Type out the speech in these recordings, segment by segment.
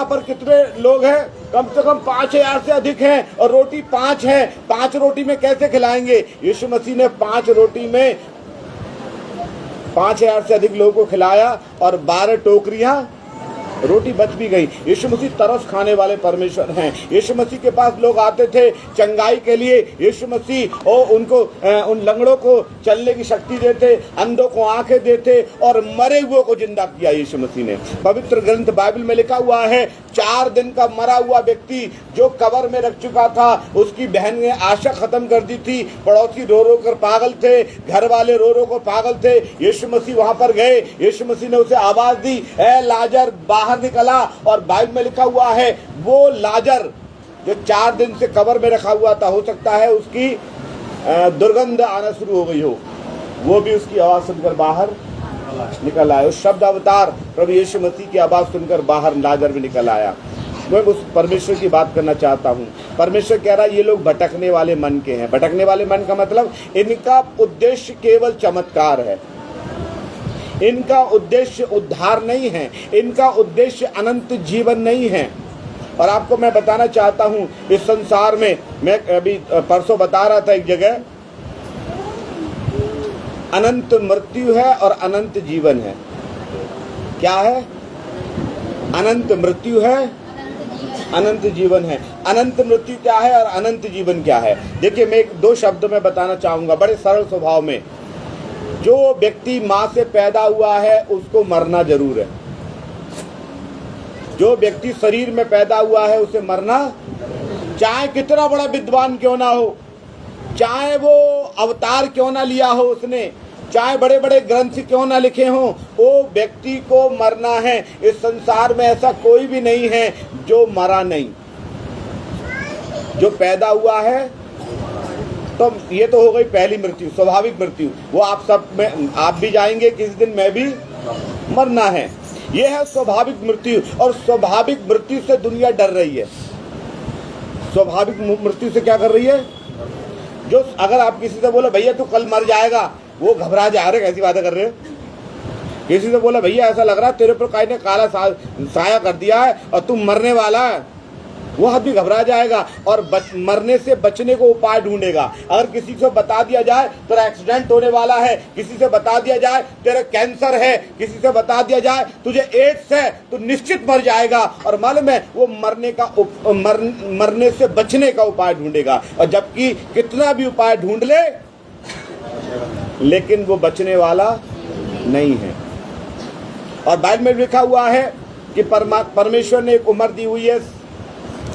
यहाँ पर कितने लोग हैं? कम से कम 5,000 से अधिक हैं और रोटी 5 है। 5 रोटी में कैसे खिलाएंगे? यीशु मसीह ने 5 रोटी में 5,000 से अधिक लोगों को खिलाया और 12 टोकरियां रोटी बच भी गई। यीशु मसीह तरस खाने वाले परमेश्वर हैं। यीशु मसीह के पास लोग आते थे चंगाई के लिए। यीशु मसीह और उनको उन लंगड़ों को चलने की शक्ति देते, अंधों को आंखें देते और मरे हुए को जिंदा किया यीशु मसीह ने। पवित्र ग्रंथ बाइबल में लिखा हुआ है 4 दिन का मरा हुआ व्यक्ति जो कब्र में रख चुका था, उसकी बहन ने आशा खत्म कर दी थी। पड़ोसी रो रो कर पागल थे, घर वाले रो रो कर पागल थे। यीशु मसीह वहां पर गए। यीशु मसीह ने उसे आवाज दी, ए लाजर बाहर निकला। और बाइबल में लिखा हुआ है वो लाजर जो 4 दिन से कब्र में रखा हुआ था, हो सकता है उसकी दुर्गंध आना शुरू हो गई हो, वो भी उसकी आवाज सुनकर बाहर निकल आया। उस शब्द अवतार प्रभु यीशु मसीह की आवाज सुनकर बाहर लाजर भी निकल आया। मैं उस परमेश्वर की बात करना चाहता हूँ। परमेश्वर कह रहा है ये लोग भटकने वाले मन के हैं। भटकने वाले मन का मतलब इनका उद्देश्य केवल चमत्कार है, इनका उद्देश्य उद्धार नहीं है, इनका उद्देश्य अनंत जीवन नहीं है। और आपको मैं बताना चाहता हूँ इस संसार में, मैं अभी परसों बता रहा था एक जगह, अनंत मृत्यु है और अनंत जीवन है। क्या है? अनंत मृत्यु है, अनंत जीवन है। अनंत मृत्यु क्या है और अनंत जीवन क्या है? देखिए मैं 2 शब्द में बताना चाहूंगा बड़े सरल स्वभाव में। जो व्यक्ति मां से पैदा हुआ है उसको मरना जरूर है। जो व्यक्ति शरीर में पैदा हुआ है उसे मरना, चाहे कितना बड़ा विद्वान क्यों ना हो, चाहे वो अवतार क्यों ना लिया हो उसने, चाहे बड़े बड़े ग्रंथ क्यों ना लिखे हों, वो व्यक्ति को मरना है। इस संसार में ऐसा कोई भी नहीं है जो मरा नहीं। जो पैदा हुआ है तो ये तो हो गई पहली मृत्यु, स्वाभाविक मृत्यु। वो आप सब में, आप भी जाएंगे किसी दिन, मैं भी मरना है। ये है स्वाभाविक मृत्यु। और स्वाभाविक मृत्यु से दुनिया डर रही है। स्वाभाविक मृत्यु से क्या कर रही है? जो अगर आप किसी से बोले भैया तू कल मर जाएगा, वो घबरा जा रहे, कैसी बातें कर रहे हो। किसी से बोला भैया ऐसा लग रहा है तेरे पर किसी ने काला साया कर दिया है और तू मरने वाला है, वो आदमी घबरा जाएगा और मरने से बचने को उपाय ढूंढेगा। अगर किसी से बता दिया जाए तेरा एक्सीडेंट होने वाला है, किसी से बता दिया जाए तेरा कैंसर है, किसी से बता दिया जाए तुझे एड्स है, तो निश्चित मर जाएगा। और मालूम है वो मरने से बचने का उपाय ढूंढेगा। और जबकि कितना भी उपाय ढूंढ ले लेकिन वो बचने वाला नहीं है। और बाइबल में लिखा हुआ है कि परमेश्वर ने एक उम्र दी हुई है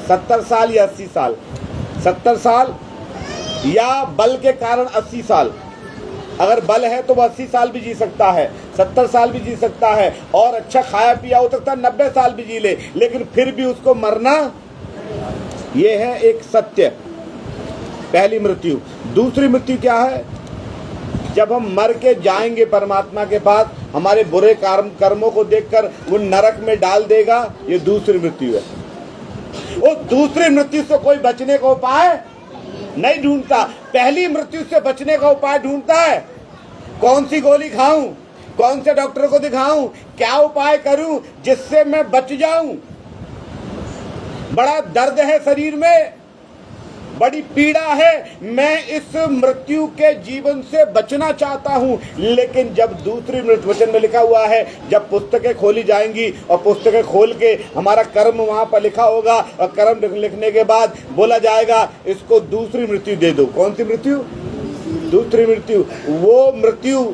70 साल या 80 साल, 70 साल या बल के कारण 80 साल। अगर बल है तो वो 80 साल भी जी सकता है, 70 साल भी जी सकता है और अच्छा खाया पिया हो सकता है 90 साल भी जी ले, लेकिन फिर भी उसको मरना, ये है एक सत्य। पहली मृत्यु। दूसरी मृत्यु क्या है? जब हम मर के जाएंगे परमात्मा के पास, हमारे बुरे कर्मों को देखकर वो नरक में डाल देगा। ये दूसरी मृत्यु है। उस दूसरी मृत्यु से कोई बचने का उपाय नहीं ढूंढता, पहली मृत्यु से बचने का उपाय ढूंढता है। कौन सी गोली खाऊं, कौन से डॉक्टर को दिखाऊं, क्या उपाय करूं जिससे मैं बच जाऊं। बड़ा दर्द है शरीर में, बड़ी पीड़ा है, मैं इस मृत्यु के जीवन से बचना चाहता हूं। लेकिन जब दूसरी मृत्यु, वचन में लिखा हुआ है जब पुस्तकें खोली जाएंगी और पुस्तकें खोल के हमारा कर्म वहां पर लिखा होगा और कर्म लिखने के बाद बोला जाएगा इसको दूसरी मृत्यु दे दो। कौन सी मृत्यु? दूसरी मृत्यु। वो मृत्यु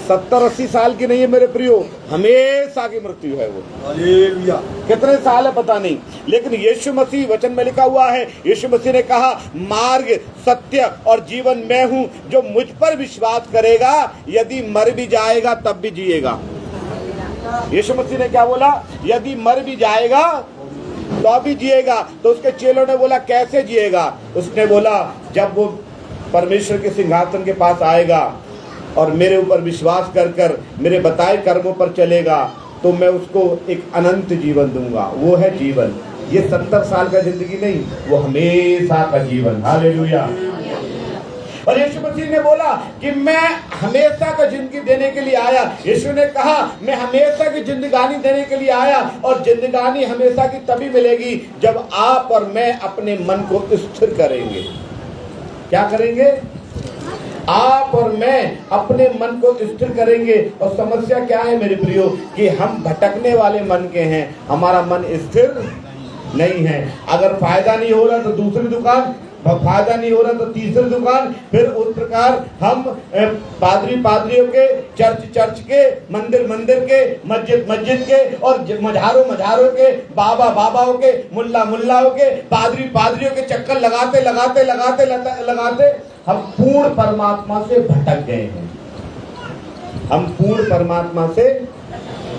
70-80 साल की नहीं है मेरे प्रियो, हमेशा की मृत्यु है वो। हालेलुया। कितने साल है पता नहीं, लेकिन यीशु मसीह, वचन में लिखा हुआ है, यीशु मसीह ने कहा मार्ग, सत्य और जीवन मैं हूं, जो मुझ पर विश्वास करेगा यदि मर भी जाएगा तब भी जिएगा। यीशु मसीह ने क्या बोला? यदि मर भी जाएगा तो भी जिएगा। तो उसके चेलों ने बोला कैसे जिएगा? उसने बोला जब वो परमेश्वर के सिंहासन के पास आएगा और मेरे ऊपर विश्वास कर कर मेरे बताए कर्मों पर चलेगा तो मैं उसको एक अनंत जीवन दूंगा। वो है जीवन। ये 70 साल का जिंदगी नहीं, वो हमेशा का जीवन। हालेलुया। और यीशु मसीह ने बोला कि मैं हमेशा का जिंदगी देने के लिए आया। यीशु ने कहा मैं हमेशा की जिंदगानी देने के लिए आया, और जिंदगानी हमेशा की तभी मिलेगी जब आप और मैं अपने मन को स्थिर करेंगे। क्या करेंगे? आप और मैं अपने मन को स्थिर करेंगे। और समस्या क्या है मेरे प्रियो, कि हम भटकने वाले मन के हैं, हमारा मन स्थिर नहीं है। अगर फायदा नहीं हो रहा तो दूसरी दुकान, फायदा नहीं हो रहा तो तीसरी दुकान, फिर उस प्रकार हम पादरियों के, चर्च के, मंदिर के, मस्जिद के, और मझारों के, बाबाओं के, मुल्लाओं के, पादरियों के चक्कर लगाते हम पूर्ण परमात्मा से भटक गए हैं। हम पूर्ण परमात्मा से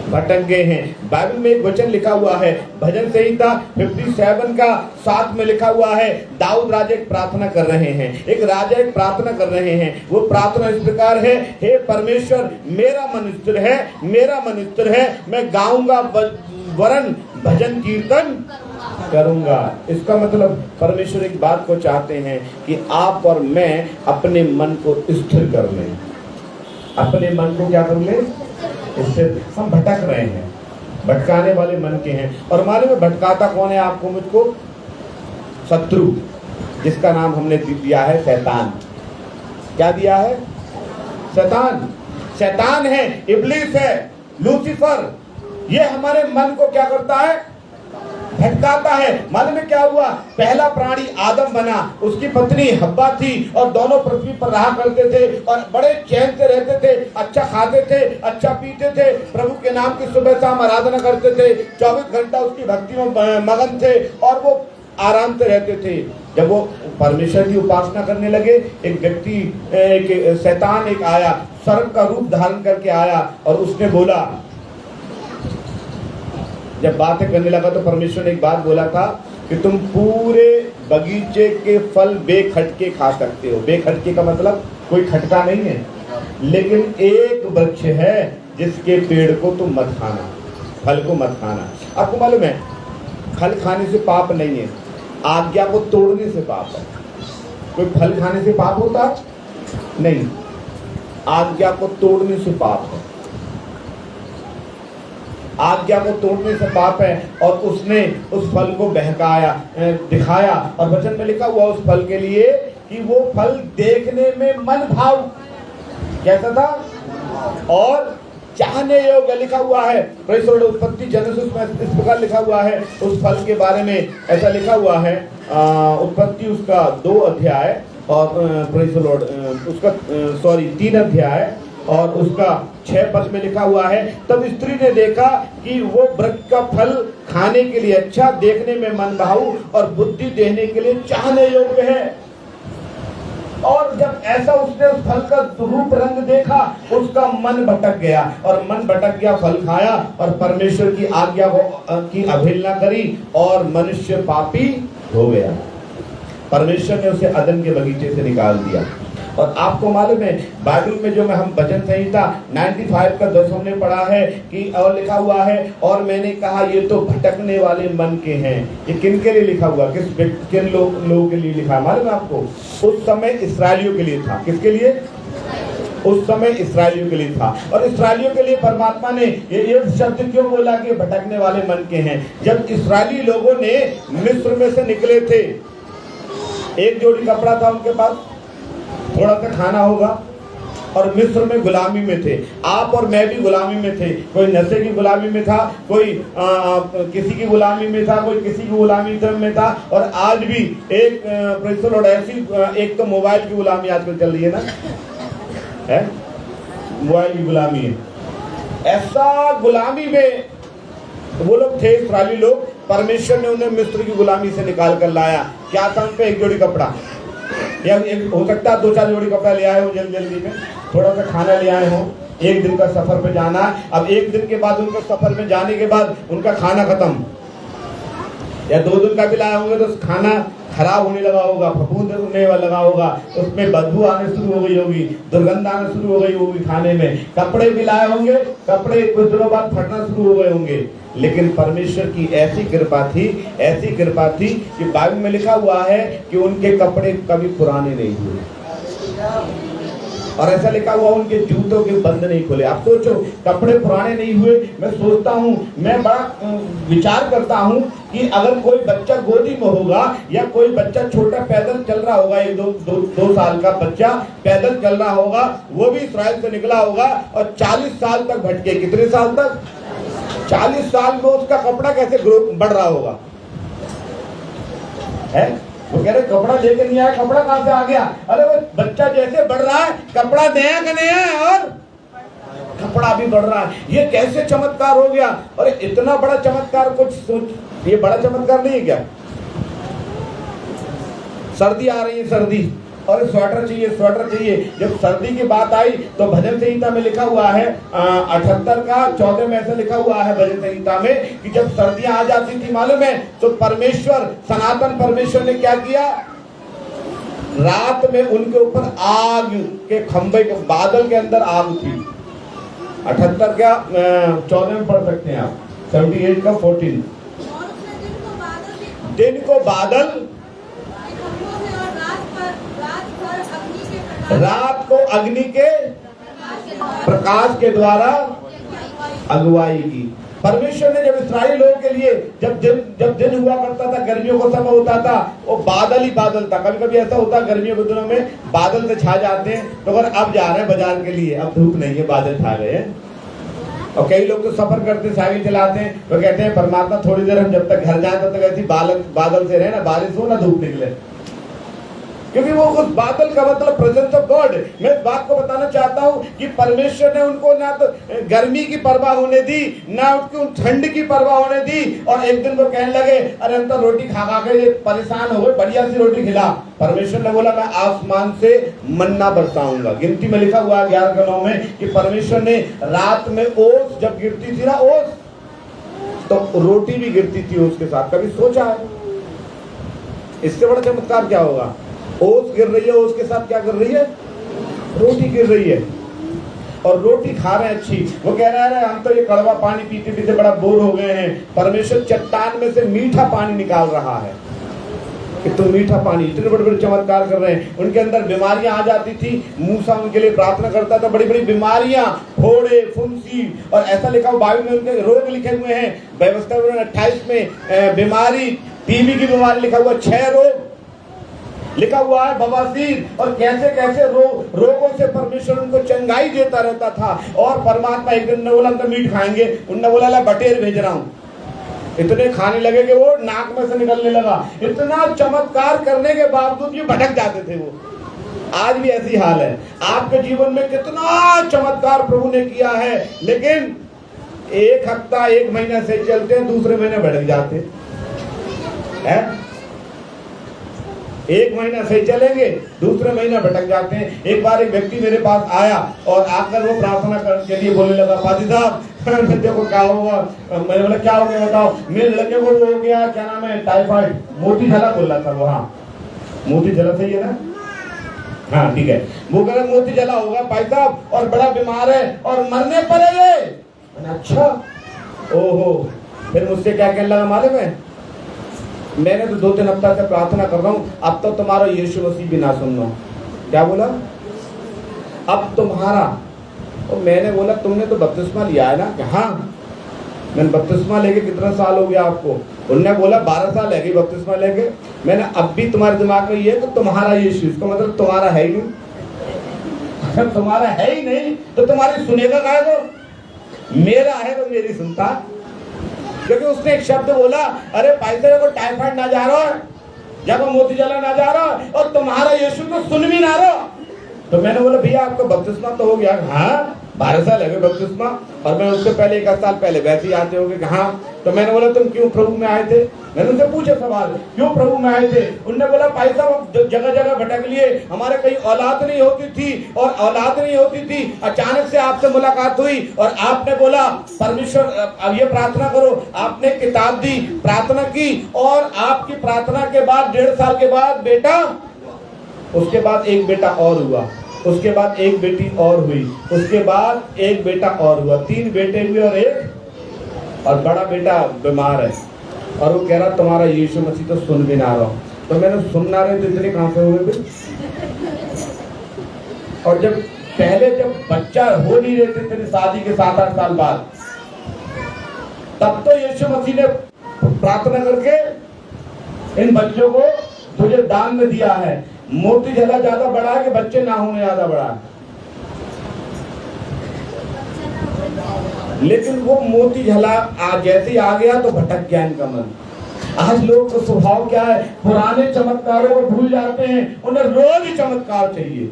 भटक गए हैं। बाइबल में एक वचन लिखा हुआ है, भजन संहिता 57 का 7 में लिखा हुआ है, दाऊद राजा एक प्रार्थना कर रहे हैं। एक राजा एक प्रार्थना कर रहे हैं। वो प्रार्थना इस प्रकार है, हे परमेश्वर मेरा मन स्थिर है, मेरा मन स्थिर है, मैं गाऊंगा वरन भजन कीर्तन करूंगा। इसका मतलब परमेश्वर एक बात को चाहते हैं कि आप और मैं अपने मन को स्थिर कर लें। अपने मन को क्या कर लें? स्थिर। हम भटक रहे हैं, भटकाने वाले मन के हैं। और मालूम है भटकाता कौन है आपको मुझको? शत्रु, जिसका नाम हमने दिया है शैतान। क्या दिया है? शैतान। शैतान है, इब्लीस है, लूसीफर। ये हमारे मन को क्या करता है? भटकाता है। मालूम है क्या हुआ? पहला प्राणी आदम बना, उसकी पत्नी हव्वा थी, और दोनों पृथ्वी पर रहा करते थे और बड़े चैन से रहते थे, अच्छा खाते थे, अच्छा पीते थे, प्रभु के नाम की सुबह शाम आराधना करते थे, 24 घंटा उसकी भक्ति में मगन थे, और वो आराम से रहते थे। जब वो परमेश्वर की उपासना करने लगे, एक व्यक्ति, एक शैतान एक आया, सर्प का रूप धारण करके आया, और उसने बोला, जब बातें करने लगा तो परमेश्वर ने एक बात बोला था कि तुम पूरे बगीचे के फल बेखटके खा सकते हो। बेखटके का मतलब कोई खटका नहीं है, लेकिन एक वृक्ष है जिसके पेड़ को तुम मत खाना, फल को मत खाना। आपको मालूम है फल खाने से पाप नहीं है, आज्ञा को तोड़ने से पाप है। कोई फल खाने से पाप होता नहीं, आज्ञा को तोड़ने से पाप है। आज्ञा को तोड़ने से पाप है। और उसने उस फल को बहकाया, दिखाया, और वचन में लिखा हुआ उस फल के लिए कि वो फल देखने में मन भाव कैसा था और चाहने योग्य लिखा हुआ है। उत्पत्ति जेनेसिस में इस प्रकार लिखा हुआ है उस फल के बारे में, ऐसा लिखा हुआ है। उत्पत्ति उसका 2 अध्याय और उसका 3 अध्याय और उसका 6 पद में लिखा हुआ है, तब स्त्री ने देखा कि वो वृक्ष का फल खाने के लिए अच्छा, देखने में मन भाऊ और बुद्धि देने के लिए चाहने योग्य है। और जब ऐसा उसने उस फल का रूप रंग देखा, उसका मन भटक गया, और मन भटक गया, फल खाया और परमेश्वर की आज्ञा की अवहेलना करी, और मनुष्य पापी हो गया। परमेश्वर ने उसे अदन के बगीचे से निकाल दिया। और आपको मालूम है बाइबल में जो हम भजन संहिता 95 का 10 हमने पढ़ा है कि और लिखा हुआ है, और मैंने कहा ये तो भटकने वाले मन के हैं। ये किन के लिए लिखा हुआ? किन लोगों के लिए लिखा है मालूम है आपको? उस समय इस्राएलियों के लिए था। किसके लिए? उस समय इस्राएलियों के लिए था। और इस्राएलियों के लिए परमात्मा ने ये शब्द क्यों बोला कि भटकने वाले मन के हैं? जब इस्राएली लोगों ने मिस्र में से निकले थे, एक जोड़ी कपड़ा था उनके पास, थोड़ा सा खाना होगा, और मिस्र में गुलामी में थे। आप और मैं भी गुलामी में थे। कोई नशे की गुलामी में था, कोई किसी की गुलामी में था, कोई किसी की गुलामी में था। और आज भी एक ऐसी एक तो मोबाइल की गुलामी आजकल चल रही है ना, है मोबाइल की गुलामी है। ऐसा गुलामी में वो लोग थे इस्राएली लोग। परमेश्वर ने उन्हें मिस्र की गुलामी से निकाल कर लाया। क्या था उन पे? एक जोड़ी कपड़ा, या हो सकता है 2-4 जोड़ी कपड़ा ले आए हो जल्दी में, थोड़ा सा खाना ले आए हो, एक दिन का सफर पे जाना है। अब एक दिन के बाद उनका सफर में जाने के बाद उनका खाना खत्म, या 2 दिन का भी लाए होंगे तो खाना खराब होने लगा होगा, फफूंद होने लगा होगा, उसमें बदबू आने शुरू हो गई होगी, दुर्गंध आने शुरू हो गई होगी खाने में। कपड़े भी लाए होंगे, कपड़े कुछ दिनों बाद फटना शुरू हो गए होंगे। लेकिन परमेश्वर की ऐसी कृपा थी कि बाइबल में लिखा हुआ है कि उनके कपड़े कभी पुराने नहीं हुए। और ऐसा लिखा हुआ उनके जूतों के बंद नहीं खुले। आप सोचो, कपड़े पुराने नहीं हुए। मैं सोचता हूँ, मैं बड़ा विचार करता हूँ कि अगर कोई बच्चा गोदी में होगा या कोई बच्चा छोटा पैदल चल रहा होगा, एक दो साल का बच्चा पैदल चल रहा होगा, वो भी इस्राएल से निकला होगा और 40 साल तक भटके। कितने साल तक? 40 साल में उसका कपड़ा कैसे बढ़ रहा होगा? है वो कह रहे कपड़ा लेकर नहीं आया, कपड़ा कहां से आ गया? अरे वो बच्चा जैसे बढ़ रहा है, कपड़ा नया का नया है और कपड़ा भी बढ़ रहा है। ये कैसे चमत्कार हो गया? अरे इतना बड़ा चमत्कार, कुछ सोच, ये बड़ा चमत्कार नहीं है क्या? सर्दी आ रही है, सर्दी, और स्वेटर चाहिए, स्वेटर चाहिए। जब सर्दी की बात आई तो भजन संहिता में लिखा हुआ है 78 का 14 में ऐसा लिखा हुआ है भजन संहिता में कि जब सर्दियां आ जाती थी, मालूम है, तो परमेश्वर, सनातन परमेश्वर ने क्या किया? रात में उनके ऊपर आग के खंभे के, बादल के अंदर आग थी। 78 का 14 में पढ़ सकते हैं आप, 78 का 14। दिन को बादल, रात को अग्नि के प्रकाश के द्वारा अगुवाई की। परमेश्वर ने जब इस्राएली लोगों के लिए जब दिन हुआ करता था, गर्मियों का समय होता था, वो बादल ही बादल था। कभी कभी ऐसा होता है गर्मियों के दिनों में बादल से छा जाते हैं, तो अगर अब जा रहे हैं बाजार के लिए, अब धूप नहीं है, बादल छा गए हैं। और कई लोग तो सफर करते, साइकिल चलाते हैं, वो कहते हैं परमात्मा थोड़ी देर हम जब तक घर जाए तब तक ऐसी बादल से रहे ना, बारिश हो ना धूप निकले, क्योंकि वो उस बादल का मतलब प्रेजेंस ऑफ गॉड। मैं इस बात को बताना चाहता हूँ कि परमेश्वर ने उनको ना तो गर्मी की परवाह होने दी, ना उनको ठंड की परवाह होने दी। और एक दिन वो कहने लगे, अरे हम तो रोटी खा खा के ये परेशान हो गए, बढ़िया सी रोटी खिला। परमेश्वर ने बोला, मैं आसमान से मन्ना बरसाऊंगा। गिनती में लिखा हुआ 11:9 में कि परमेश्वर ने रात में ओस जब गिरती थी ना, ओस, तो रोटी भी गिरती थी उसके साथ। कभी सोचा है इससे बड़ा चमत्कार क्या होगा? ओस गिर रही है, ओस के साथ क्या गिर रही है? रोटी गिर रही है, और रोटी खा रहे हैं अच्छी। वो कह रहा है हम तो ये कड़वा पानी पीते पीते बड़ा बोर हो गए हैं। परमेश्वर चट्टान में से मीठा पानी निकाल रहा है कि तुम मीठा पानी, इतने बड़े बड़े चमत्कार कर रहे हैं। उनके अंदर बीमारियां आ जाती थी, मूसा उनके लिए प्रार्थना करता था, बड़ी बड़ी बीमारियां, फोड़े, फुंसी, और ऐसा लिखा हुआ बाइबल में उनके रोग लिखे हुए हैं। व्यवस्था 28 में बीमारी, टीबी की बीमारी लिखा हुआ, 6 रोग लिखा हुआ है, बवासीर, और कैसे कैसे रोगों से परमेश्वर उनको चंगाई देता रहता था। और परमात्मा एक दिन ने बोला हम तो मीट खाएंगे, उनने बोला ला बटेर भेज रहा हूँ। इतने खाने लगे कि वो नाक में से निकलने लगा। इतना चमत्कार करने के बावजूद भी भटक जाते थे वो। आज भी ऐसी हाल है। आपके जीवन में कितना चमत्कार प्रभु ने किया है, लेकिन एक हफ्ता, एक महीना से चलते हैं, दूसरे महीने भटक जाते हैं। एक महीना सही चलेंगे, दूसरे महीना भटक जाते हैं। एक बार एक व्यक्ति मेरे पास आया और आकर वो प्रार्थना करने के लिए बोलने लगा, पादी साहब देखो क्या होगा। मैंने बोला क्या हो गया बताओ। मेरे लड़के को वो हो गया, क्या नाम है, टाइफाइड, मोती झला बोल रहा था वो। हाँ, मोती झला सही है ना? हाँ ठीक है। वो कह रहा मोती झला होगा भाई साहब, और बड़ा बीमार है और मरने पर है ये। मैंने अच्छा, ओहो। फिर मुझसे क्या कहने लगा मालूम है? मैंने तो 2-3 हफ्ता से प्रार्थना कर रहा हूँ, अब तो तुम्हारा यीशु मसीह भी ना सुन लो। क्या बोला? अब तुम्हारा। तो मैंने बोला तुमने तो बपतिस्मा लिया है ना? हाँ। मैंने बपतिस्मा लेके कितना साल हो गया आपको? उन्होंने बोला 12 साल है बपतिस्मा लेके। मैंने अब भी तुम्हारे दिमाग में ये है कि तुम्हारा यीशु, इसका मतलब तुम्हारा है ही नहीं। अगर तुम्हारा है ही नहीं तो तुम्हारी सुनेगा क्या? तो मेरा है तो मेरी सुनता। क्योंकि उसने एक शब्द बोला, अरे भाई साहब को टाइफाइड ना जा रहा, जब मोती जला ना जा रहा, और तुम्हारा यीशु तो सुन भी ना रहा। तो मैंने बोला भैया आपका बपतिस्मा तो हो गया? हाँ 12 साल है बपतिस्मा, और मैं उससे पहले 1 साल पहले वैसे ही आते होंगे। हाँ। तो मैंने बोला तुम क्यों प्रभु में आए थे? मैंने उनसे पूछा सवाल, क्यों प्रभु में आए थे? उन्होंने बोला भाई साहब जगह जगह भटक लिए, हमारे कहीं औलाद नहीं होती थी, और औलाद नहीं होती थी, अचानक से आपसे मुलाकात हुई और आपने बोला परमेश्वर अब ये प्रार्थना करो। आपने किताब दी, प्रार्थना की, और आपकी प्रार्थना के बाद 1.5 साल के बाद बेटा, उसके बाद एक बेटा और हुआ, उसके बाद एक बेटी और हुई, उसके बाद एक बेटा और हुआ, 3 बेटे हुए और बड़ा बेटा बीमार है। और वो कह रहा तुम्हारा यीशु मसीह तो सुन भी ना रहा। तो मैंने सुनना रहे तो इतने कहां से हुए? और जब बच्चा हो नहीं रहे थे तेरी शादी के 7-8 साल बाद, तब तो यीशु मसीह ने प्रार्थना करके इन बच्चों को तुझे दान में दिया है। मोती झला ज्यादा बड़ा है कि बच्चे ना होने ज्यादा बड़ा है? लेकिन वो मोती झला आज जैसे ही आ गया तो भटक गया इनका मन। आज लोग का स्वभाव क्या है, पुराने चमत्कारों को भूल जाते हैं, उन्हें रोज ही चमत्कार चाहिए।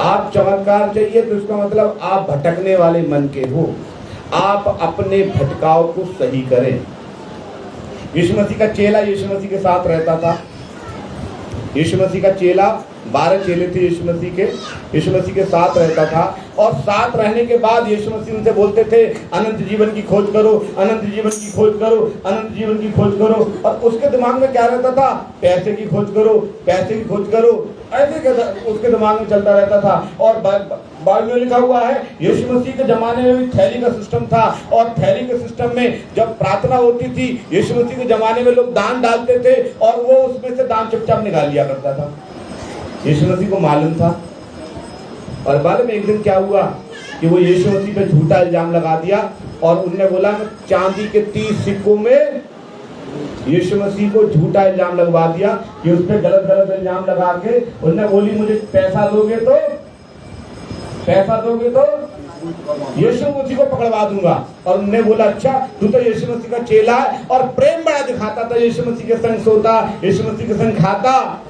आप चमत्कार चाहिए तो इसका मतलब आप भटकने वाले मन के हो। आप अपने भटकाव को सही करें। यीशु मसीह का चेला यीशु मसीह के साथ रहता था। यीशु मसीह का चेला 12 चेले थे यीशु मसीह के साथ रहता था। और साथ रहने के बाद यीशु मसीह उनसे बोलते थे अनंत जीवन की खोज करो, अनंत जीवन की खोज करो, अनंत जीवन की खोज करो। और उसके दिमाग में क्या रहता था? पैसे की खोज करो, पैसे की खोज करो, ऐसे उसके दिमाग में चलता रहता था। और बाइबल में लिखा हुआ है यीशु मसीह के जमाने में भी थैली का सिस्टम था। और थैली के सिस्टम में जब प्रार्थना होती थी, यीशु मसीह के जमाने में लोग दान डालते थे और वो उसमें से दान चुपचाप निकाल लिया करता था। यीशु मसीह को मालूम था। और बाद में एक दिन क्या हुआ कि वो यीशु मसीह पे झूठा इल्जाम लगा दिया और उनने बोला मैं चांदी के 30 सिक्कों में यीशु मसीह को झूठा इल्जाम लगवा दिया कि उस पर गलत इल्जाम लगा के उनने बोली मुझे पैसा दोगे तो यीशु मसीह को पकड़वा दूंगा। और उन्होंने बोला अच्छा तू तो यीशु मसीह का चेला है, और प्रेम बड़ा दिखाता था, यीशु मसीह के संग सोता, यीशु मसीह के संग खाता,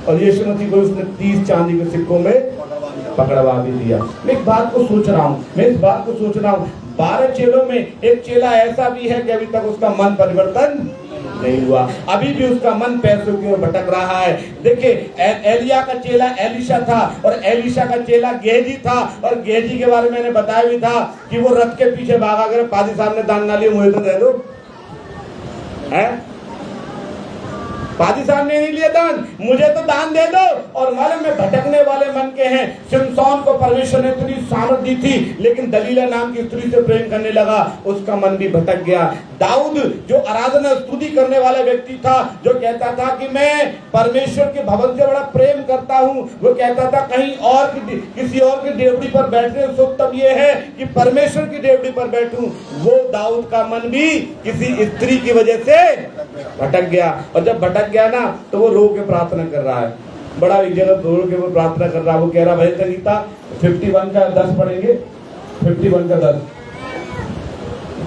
और यीशु मसीह को उसने 30 चांदी के सिक्कों में पकड़वा भी दिया। मैं इस बात को सोच रहा हूँ 12 चेलों में एक चेला ऐसा भी है कि अभी तक उसका मन परिवर्तन नहीं हुआ, अभी भी उसका मन पैसों की ओर भटक रहा है। देखिए एलिया का चेला एलिशा था और एलिशा का चेला गेहजी था। और गेहजी के बारे में मैंने बताया भी था कि वो रथ के पीछे भागा कर पादी साहब ने दान ना लिया मुझे तो दे दो, है पादी साहब ने नहीं लिया दान, मुझे तो दान दे दो। और मालूम में भटकने वाले मन के हैं। शिमशोन को परमेश्वर ने इतनी सामर्थ दी थी, लेकिन दलीला नाम की स्त्री से प्रेम करने लगा, उसका मन भी भटक गया। दाऊद जो आराधना स्तुति करने वाला व्यक्ति था, जो कहता था कि मैं परमेश्वर के भवन से बड़ा प्रेम करता हूँ, वो कहता था कहीं और किसी और की डेवड़ी पर बैठने से उत्तम ये है कि परमेश्वर की डेवड़ी पर बैठूं। वो दाऊद का मन भी किसी स्त्री की वजह से भटक गया। और जब भटक गया ना तो वो रो के प्रार्थना कर रहा है, बड़ा एक जगह रो के वो प्रार्थना कर रहा है। वो कह रहा भाई संगीता 51 का 10 पढ़ेंगे, 51 का 10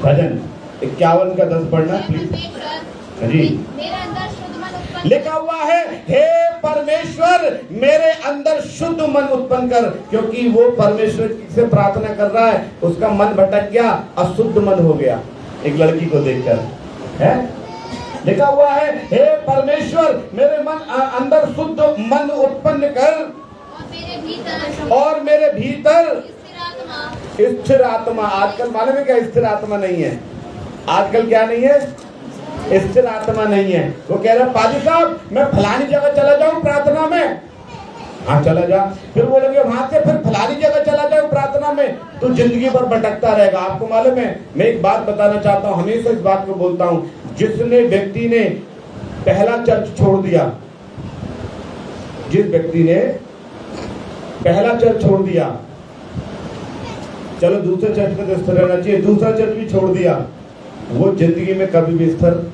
भजन 51 का 10 पढ़ना प्लीज जी। लिखा हुआ है हे परमेश्वर मेरे अंदर शुद्ध मन उत्पन्न कर, क्योंकि वो परमेश्वर से प्रार्थना कर रहा है, उसका मन भटक गया, अशुद्ध मन हो गया एक लड़की को देखकर, है लिखा हुआ है हे परमेश्वर मेरे मन अंदर शुद्ध मन उत्पन्न कर और मेरे भीतर स्थिर आत्मा। आजकल मालूम है क्या स्थिर आत्मा नहीं है? आजकल क्या नहीं है? स्थिर आत्मा नहीं है। वो कह रहा पादी साहब मैं फलानी जगह चला जाऊं प्रार्थना में, हाँ चला जा। फिर बोलेंगे वहां से फिर फलानी जगह चला जाओ प्रार्थना में, तो जिंदगी भर भटकता रहेगा। आपको मालूम है मैं एक बात बताना चाहता हूँ, हमेशा इस बात को बोलता हूँ, जिसने व्यक्ति ने पहला चर्च छोड़ दिया, जिस व्यक्ति ने पहला चर्च छोड़ दिया, चलो दूसरे चर्च में तो स्थिर रहना चाहिए, दूसरा चर्च भी छोड़ दिया, वो जिंदगी में कभी भी स्थिर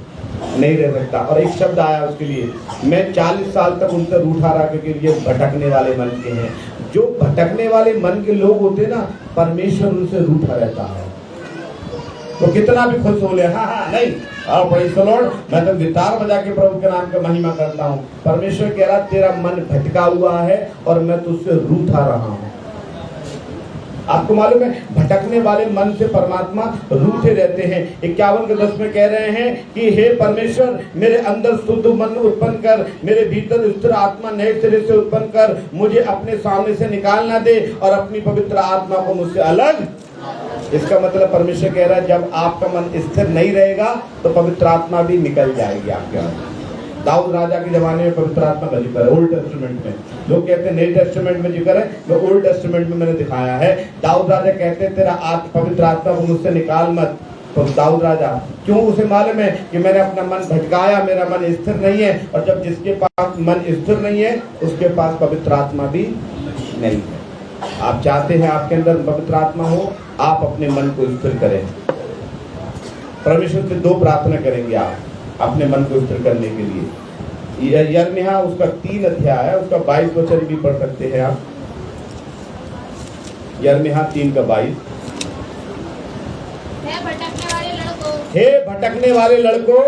नहीं रह सकता। और एक शब्द आया उसके लिए, मैं 40 साल तक उनसे रूठा रहा क्योंकि ये भटकने वाले मन के हैं। जो भटकने वाले मन के लोग होते ना, परमेश्वर उनसे रूठा रहता है। तो कितना भी खुश हो ले, हाँ नहीं प्रेज़ द लॉर्ड, मैं तो गिटार बजा के प्रभु के नाम का महिमा करता हूँ। परमेश्वर कह रहा तेरा मन भटका हुआ है और मैं तुझसे रूठा रहा हूँ। आपको मालूम है भटकने वाले मन से परमात्मा रूठे रहते हैं। 51 के 10 में कह रहे हैं कि हे परमेश्वर मेरे अंदर शुद्ध मन उत्पन्न कर, मेरे भीतर स्थिर आत्मा नए सिरे से उत्पन्न कर, मुझे अपने सामने से निकाल ना दे और अपनी पवित्र आत्मा को मुझसे अलग। इसका मतलब परमेश्वर कह रहा है जब आपका मन स्थिर नहीं रहेगा तो पवित्र आत्मा भी निकल जाएगी आपके अंदर। दाऊद राजा के जमाने में पवित्र आत्मा का जिक्र है ओल्ड टेस्टामेंट में। लोग कहते हैं नए टेस्टामेंट में जिक्र है, वो ओल्ड टेस्टामेंट में मैंने दिखाया है। दाऊद राजा कहते हैं तेरा पवित्र आत्मा को मुझसे निकाल मत। तो दाऊद राजा क्यों? उसे मालूम है कि मैंने अपना मन भटकाया, मेरा मन स्थिर नहीं है, और जब जिसके पास मन स्थिर नहीं है उसके पास पवित्र आत्मा भी नहीं है। आप चाहते हैं आपके अंदर पवित्र आत्मा हो, आप अपने मन को स्थिर करें। परमेश्वर से 2 प्रार्थना करेंगे आप अपने मन को स्थिर करने के लिए। यिर्मयाह उसका 3 अध्याय है, उसका 22 वचन भी पढ़ सकते हैं आप। यिर्मयाह 3 का 22। हे भटकने वाले लड़कों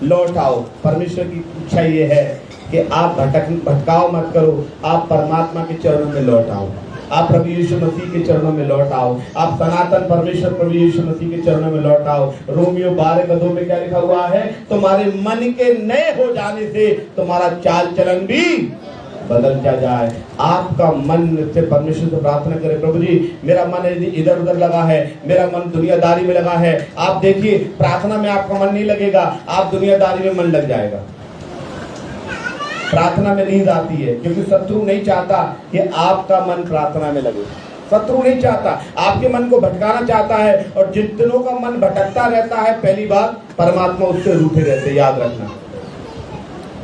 लौट आओ। परमेश्वर की इच्छा ये है कि आप भटकाओ मत करो, आप परमात्मा के चरणों में लौट आओ, आप प्रभु यीशु मसीह के चरणों में लौट आओ, आप सनातन परमेश्वर प्रभु यीशु मसीह के चरणों में लौट आओ। रोमियो 12:2 में क्या लिखा हुआ है? तुम्हारे मन के नए हो जाने से तुम्हारा चाल चलन भी बदल जाए। आपका मन से परमेश्वर से प्रार्थना करें, प्रभु जी मेरा मन इधर उधर लगा है, मेरा मन दुनियादारी में लगा है। आप देखिए प्रार्थना में आपका मन नहीं लगेगा, आप दुनियादारी में मन लग जाएगा। प्रार्थना में नींद आती है क्योंकि शत्रु नहीं चाहता कि आपका मन प्रार्थना में लगे। शत्रु नहीं चाहता, आपके मन को भटकाना चाहता है, और जितनों का मन भटकता रहता है, पहली बात परमात्मा उससे रूठे रहते। याद रखना,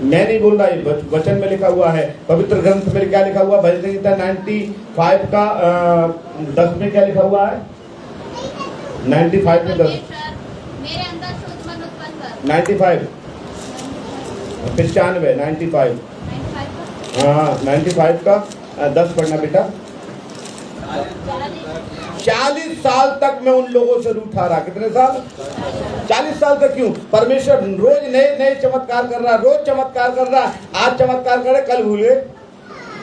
मैं नहीं बोल रहा, ये वचन में लिखा हुआ है। पवित्र ग्रंथ में क्या लिखा हुआ? भजन संहिता 95 का 10 में क्या लिखा हुआ है? 95 में 10, 95 95 हाँ 95 का 10 पढ़ना बेटा। 40 साल तक मैं उन लोगों से रूठा रहा। कितने साल? 40 साल तक। क्यों? परमेश्वर रोज नए नए चमत्कार कर रहा, रोज चमत्कार कर रहा। आज चमत्कार करे, कल भूल गए,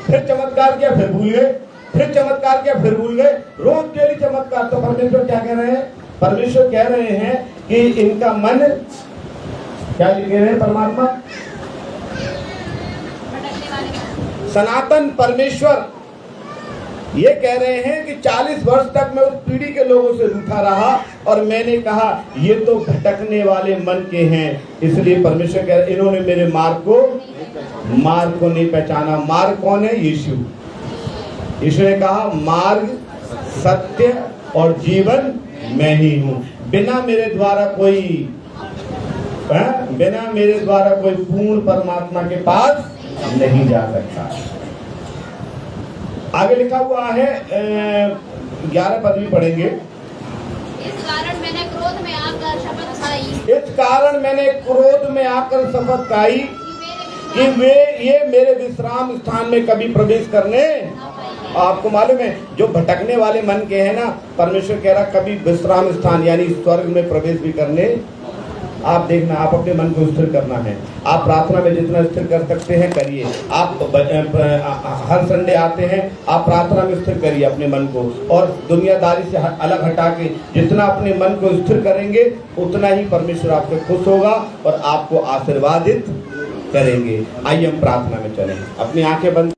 फिर चमत्कार किया, फिर भूल गए, फिर चमत्कार किया, फिर भूल गए। रोज डेली चमत्कार। तो परमेश्वर क्या कह रहे हैं? परमेश्वर कह रहे हैं कि इनका मन क्या लिखे रहे हैं? परमात्मा सनातन परमेश्वर ये कह रहे हैं कि 40 वर्ष तक मैं उस पीढ़ी के लोगों से रूठा रहा, और मैंने कहा ये तो भटकने वाले मन के हैं। इसलिए परमेश्वर कह रहे इन्होंने मेरे मार्ग को नहीं पहचाना। मार्ग कौन है? यीशु। यीशु ने कहा मार्ग, सत्य और जीवन मैं ही हूँ। बिना मेरे द्वारा कोई पूर्ण परमात्मा के पास नहीं जा सकता। आगे लिखा हुआ है 11 पद भी पढ़ेंगे। इस कारण मैंने क्रोध में आकर शपथ खाई कि वे ये मेरे विश्राम स्थान में कभी प्रवेश करने। आपको मालूम है जो भटकने वाले मन के हैं ना, परमेश्वर कह रहा कभी विश्राम स्थान यानी स्वर्ग में प्रवेश भी करने। आप देखना, आप अपने मन को स्थिर करना है। आप प्रार्थना में जितना स्थिर कर सकते हैं करिए। आप हर संडे आते हैं, आप प्रार्थना में स्थिर करिए अपने मन को, और दुनियादारी से अलग हटा के जितना अपने मन को स्थिर करेंगे उतना ही परमेश्वर आपसे खुश होगा और आपको आशीर्वादित करेंगे। आइए हम प्रार्थना में चलें। अपनी आंखें बंद